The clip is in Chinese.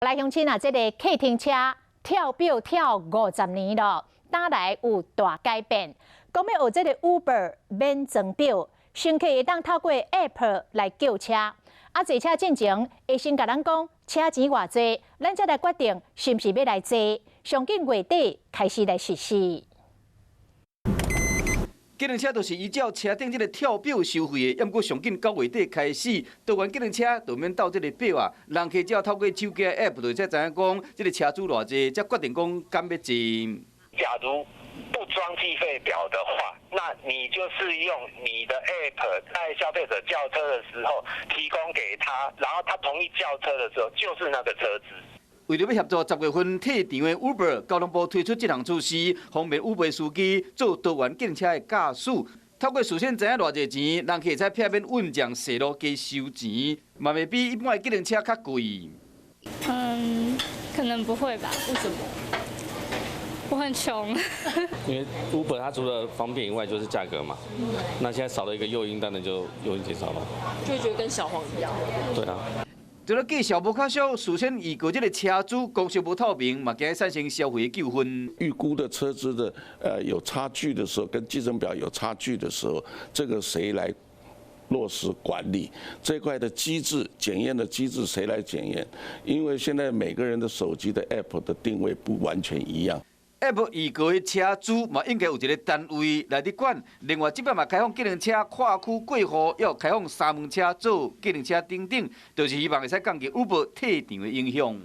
来乡亲啊，这个客停车跳表跳50年了，打来有大改变。讲要学这个 Uber 免装表，乘客会当透过 App 来叫车。啊，坐车进前会先甲咱讲车钱偌济，咱才来决定是毋是要来坐。上紧月底开始来实施。 计程车就是依照车顶这个跳表收费的，要过上紧9月底开始，倒完计程车就免斗这个表啊。人客只要透过手机 App 就才知影讲这个车主偌济，才决定讲敢要坐。假如不装计费表的话，那你就是用你的 App 在消费者叫车的时候提供给他，然后他同意叫车的时候就是那个车子。 为了要协助10月份退场的 Uber， 交通部推出这项措施，方便 Uber 司机做倒完计程车的驾驶。透过事先知影偌济钱，人客会使避免运将细路加收钱，嘛袂比一般的计程车较贵。可能不会吧？为什么？我很穷。因为 Uber 它除了方便以外，就是价格嘛。那现在少了一个诱因，当然就诱因减少了。就会觉得跟小黄一样。对啊。 除了计小无卡数，事先预估这个车主公序无透明，嘛惊产生消费的纠纷。预估的车资的有差距的时候，跟计程表有差距的时候，这个谁来落实管理？这一块的机制检验的机制谁来检验？因为现在每个人的手机的 App 的定位不完全一样。 App 预估的车主嘛，应该有一个单位来伫管。另外，这摆嘛开放计程车跨区过户，也有开放三门车做计程车等等，就是希望会使降低 Uber退场的影响。